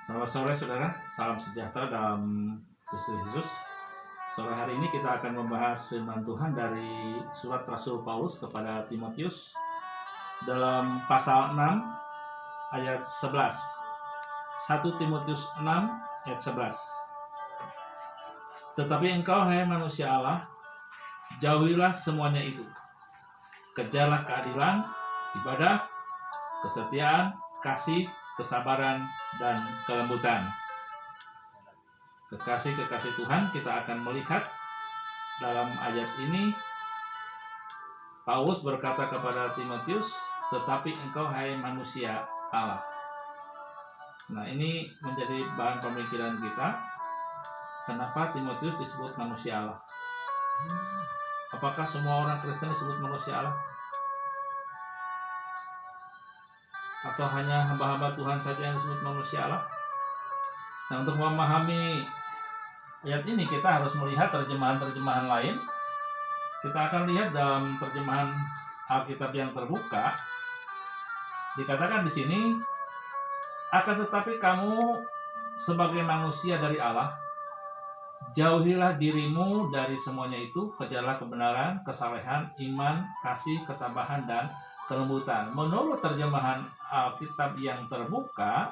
Selamat sore saudara, salam sejahtera dalam Kristus Yesus. Sore hari ini kita akan membahas firman Tuhan dari surat Rasul Paulus kepada Timotius dalam pasal 6 ayat 11. 1 Timotius 6 ayat 11. Tetapi engkau, hai manusia Allah, jauhilah semuanya itu. Kejarlah keadilan, ibadah, kesetiaan, kasih, kesabaran, dan kelembutan. Kekasih-kekasih Tuhan, kita akan melihat dalam ayat ini Paulus berkata kepada Timotius, tetapi engkau, hai manusia Allah. Nah, ini menjadi bahan pemikiran kita. Kenapa Timotius disebut manusia Allah? Apakah semua orang Kristen disebut manusia Allah? Atau hanya hamba-hamba Tuhan saja yang disebut manusia Allah? Nah, untuk memahami ayat ini kita harus melihat terjemahan-terjemahan lain. Kita akan lihat dalam terjemahan Alkitab yang terbuka, dikatakan di sini, akan tetapi kamu sebagai manusia dari Allah, jauhilah dirimu dari semuanya itu, kejarlah kebenaran, kesalehan, iman, kasih, ketabahan, dan kelembutan. Menurut terjemahan Alkitab yang terbuka,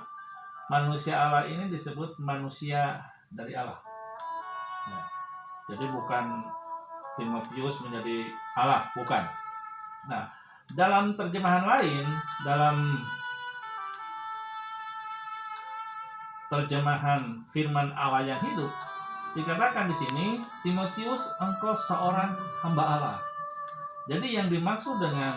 manusia Allah ini disebut manusia dari Allah. Nah, jadi bukan Timotius menjadi Allah, bukan. Nah, dalam terjemahan lain, dalam terjemahan firman Allah yang hidup, dikatakan di sini, Timotius, engkau seorang hamba Allah. Jadi yang dimaksud dengan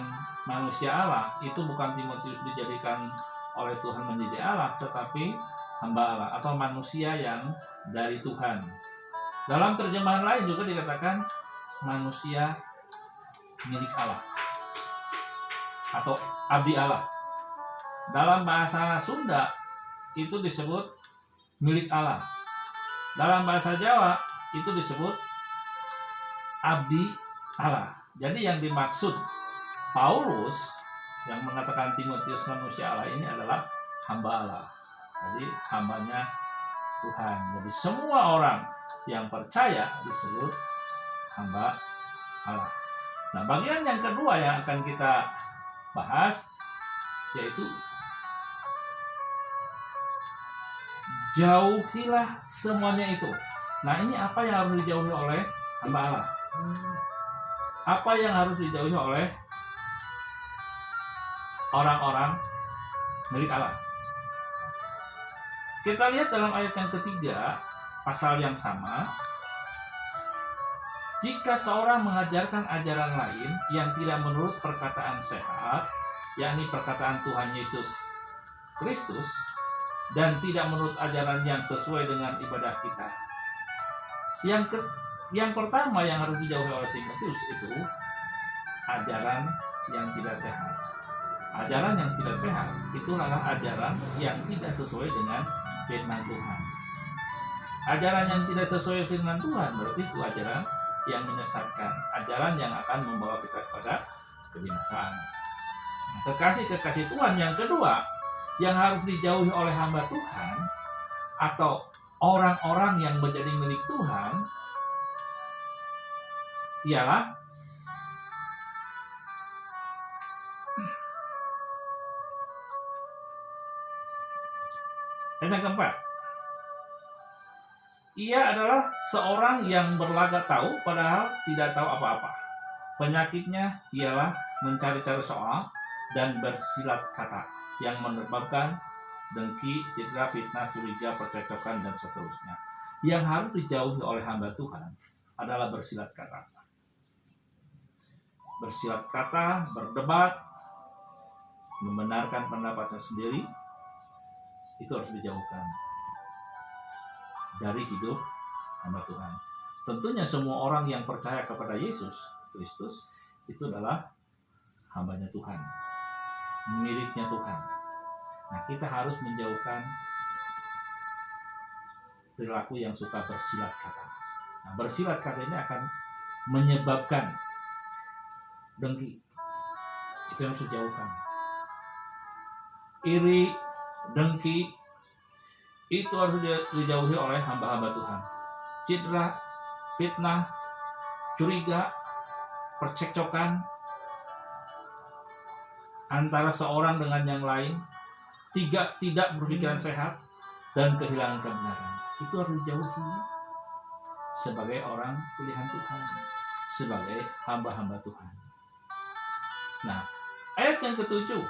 manusia Allah itu bukan Timotius dijadikan oleh Tuhan menjadi Allah, tetapi hamba Allah atau manusia yang dari Tuhan. Dalam terjemahan lain juga dikatakan manusia milik Allah atau abdi Allah. Dalam bahasa Sunda itu disebut milik Allah. Dalam bahasa Jawa itu disebut abdi Allah. Jadi yang dimaksud Paulus yang mengatakan Timotius manusia Allah ini adalah hamba Allah. Jadi hambanya Tuhan. Jadi semua orang yang percaya disebut hamba Allah. Nah, bagian yang kedua yang akan kita bahas yaitu jauhilah semuanya itu. Nah, ini apa yang harus dijauhi oleh hamba Allah? Apa yang harus dijauhi oleh orang-orang milik Allah? Kita lihat dalam ayat yang ketiga, pasal yang sama. Jika seorang mengajarkan ajaran lain yang tidak menurut perkataan sehat, yakni perkataan Tuhan Yesus Kristus, dan tidak menurut ajaran yang sesuai dengan ibadah kita. Yang pertama yang harus dijauhi oleh Timotius itu ajaran yang tidak sehat. Ajaran yang tidak sehat itu adalah ajaran yang tidak sesuai dengan firman Tuhan. Ajaran yang tidak sesuai firman Tuhan berarti itu ajaran yang menyesatkan, ajaran yang akan membawa kita kepada kebinasaan. Kekasih-kekasih Tuhan yang kedua yang harus dijauhi oleh hamba Tuhan atau orang-orang yang menjadi milik Tuhan ialah yang keempat, ia adalah seorang yang berlagak tahu padahal tidak tahu apa-apa. Penyakitnya ialah mencari-cari soal dan bersilat kata yang menyebabkan dengki, citra, fitnah, curiga, percekcokan, dan seterusnya. Yang harus dijauhi oleh hamba Tuhan adalah bersilat kata. Bersilat kata, berdebat, membenarkan pendapatnya sendiri, itu harus dijauhkan dari hidup hamba Tuhan. Tentunya semua orang yang percaya kepada Yesus Kristus itu adalah hambanya Tuhan, miliknya Tuhan. Nah, kita harus menjauhkan perilaku yang suka bersilat kata. Nah, bersilat kata ini akan menyebabkan dengki. Itu yang harus dijauhkan. Iri, dengki, itu harus dijauhi oleh hamba-hamba Tuhan. Citra, fitnah, curiga, percekcokan antara seorang dengan yang lain, tidak berpikiran sehat, dan kehilangan kebenaran. Itu harus dijauhi sebagai orang pilihan Tuhan, sebagai hamba-hamba Tuhan. Nah, ayat yang ketujuh,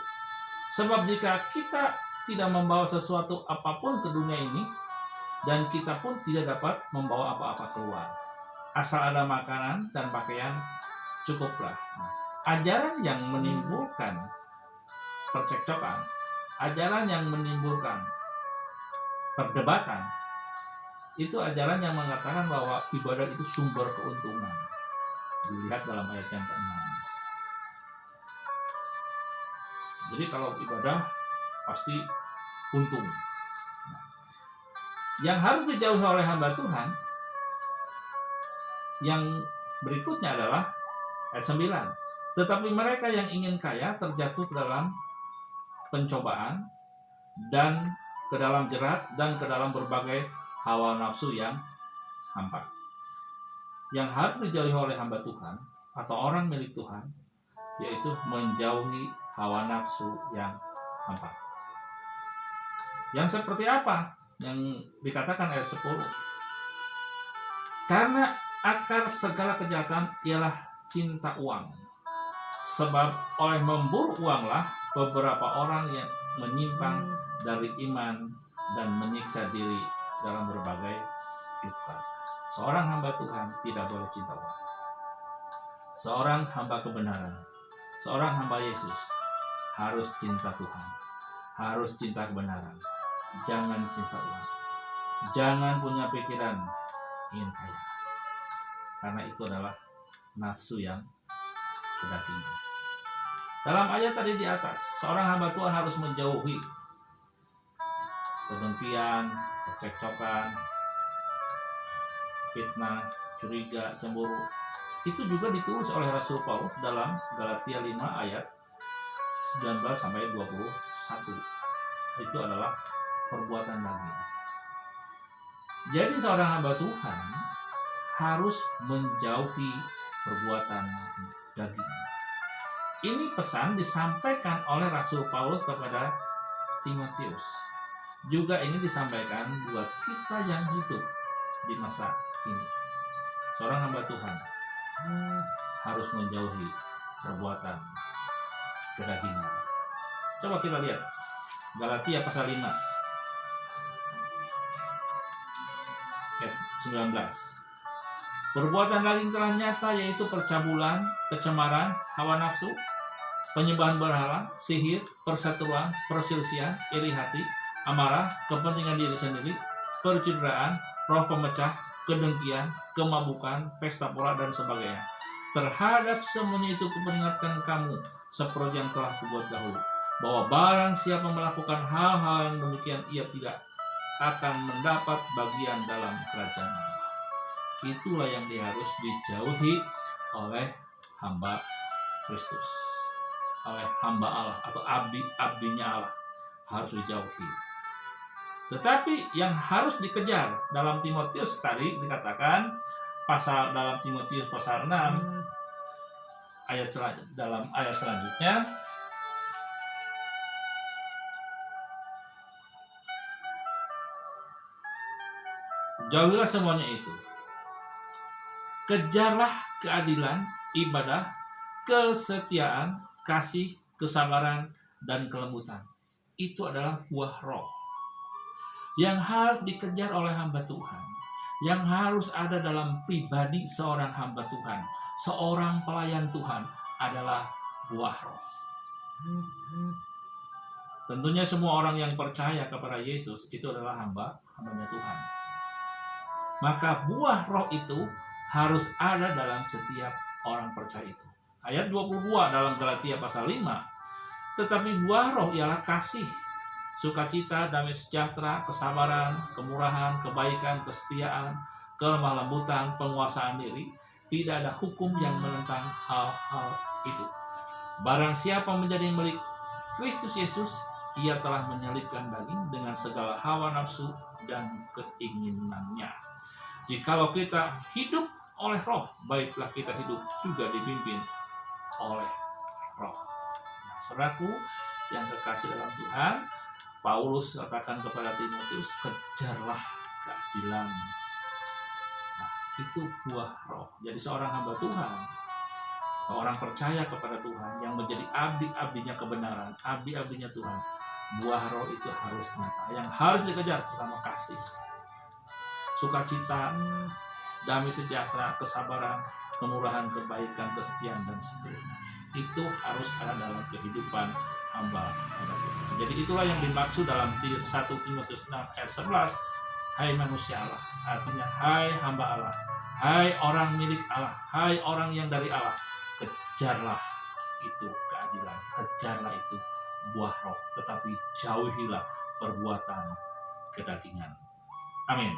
sebab jika kita tidak membawa sesuatu apapun ke dunia ini, dan kita pun tidak dapat membawa apa-apa keluar, asal ada makanan dan pakaian, cukuplah. Nah, ajaran yang menimbulkan percekcokan, ajaran yang menimbulkan perdebatan, itu ajaran yang mengatakan bahwa ibadah itu sumber keuntungan. Dilihat dalam ayat yang ke-6. Jadi kalau ibadah pasti untung. Yang harus dijauhi oleh hamba Tuhan yang berikutnya adalah ayat 9. Tetapi mereka yang ingin kaya terjatuh ke dalam pencobaan dan ke dalam jerat dan ke dalam berbagai hawa nafsu yang hampa. Yang harus dijauhi oleh hamba Tuhan atau orang milik Tuhan yaitu menjauhi hawa nafsu yang hampa. Yang seperti apa? Yang dikatakan ayat 10. Karena akar segala kejahatan ialah cinta uang. Sebab oleh memburu uanglah beberapa orang yang menyimpang dari iman dan menyiksa diri dalam berbagai duka. Seorang hamba Tuhan tidak boleh cinta uang. Seorang hamba kebenaran, seorang hamba Yesus harus cinta Tuhan, harus cinta kebenaran. Jangan cinta uang. Jangan punya pikiran ingin kaya. Karena itu adalah nafsu yang kedagingan. Dalam ayat tadi di atas, seorang hamba Tuhan harus menjauhi kedengkian, percekcokan, fitnah, curiga, cemburu. Itu juga ditulis oleh Rasul Paulus dalam Galatia 5 ayat 19 sampai 21. Itu adalah perbuatan daging. Jadi seorang hamba Tuhan harus menjauhi perbuatan daging. Ini pesan disampaikan oleh Rasul Paulus kepada Timotius. Juga ini disampaikan buat kita yang hidup di masa ini. Seorang hamba Tuhan harus menjauhi perbuatan kedagingan. Coba kita lihat Galatia pasal 5 ayat 19. Perbuatan daging telah nyata, yaitu percabulan, kecemaran, hawa nafsu, penyembahan berhala, sihir, perseteruan, perselisihan, iri hati, amarah, kepentingan diri sendiri, percideraan, roh pemecah, kedengkian, kemabukan, pesta pora, dan sebagainya. Terhadap semuanya itu kuperingatkan kamu, seperti yang telah kubuat dahulu, bahwa barang siapa melakukan hal-hal yang demikian, ia tidak akan mendapat bagian dalam kerajaan Allah. Itulah yang harus dijauhi oleh hamba Kristus, oleh hamba Allah atau abdinya Allah, harus dijauhi. Tetapi yang harus dikejar dalam Timotius tadi dikatakan dalam Timotius pasal 6 dalam ayat selanjutnya, jauhilah semuanya itu. Kejarlah keadilan, ibadah, kesetiaan, kasih, kesabaran, dan kelembutan. Itu adalah buah roh yang harus dikejar oleh hamba Tuhan, yang harus ada dalam pribadi seorang hamba Tuhan, seorang pelayan Tuhan, adalah buah roh. Tentunya semua orang yang percaya kepada Yesus itu adalah hambanya Tuhan. Maka buah roh itu harus ada dalam setiap orang percaya itu. Ayat 22 dalam Galatia pasal 5. Tetapi buah roh ialah kasih, sukacita, damai sejahtera, kesabaran, kemurahan, kebaikan, kesetiaan, kelemah lembutan, penguasaan diri. Tidak ada hukum yang menentang hal-hal itu. Barang siapa menjadi milik Kristus Yesus, ia telah menyelipkan daging dengan segala hawa nafsu dan keinginannya. Jikalau kita hidup oleh roh, baiklah kita hidup juga dipimpin oleh roh. Nah, saudaraku yang terkasih dalam Tuhan, Paulus katakan kepada Timotius, kejarlah keadilan. Nah, itu buah roh. Jadi seorang hamba Tuhan, seorang percaya kepada Tuhan yang menjadi abdi-abdinya kebenaran, abdi-abdinya Tuhan, buah roh itu harus nyata. Yang harus dikejar pertama kasih, sukacita, damai sejahtera, kesabaran, kemurahan, kebaikan, kesetiaan, dan seterusnya. Itu harus ada dalam kehidupan hamba Tuhan. Jadi itulah yang dimaksud dalam 1 Timotius 6 ayat 11. Hai manusia Allah, artinya hai hamba Allah, hai orang milik Allah, hai orang yang dari Allah, kejarlah itu keadilan, kejarlah itu buah roh, tetapi jauhilah perbuatan kedagingan. Amin.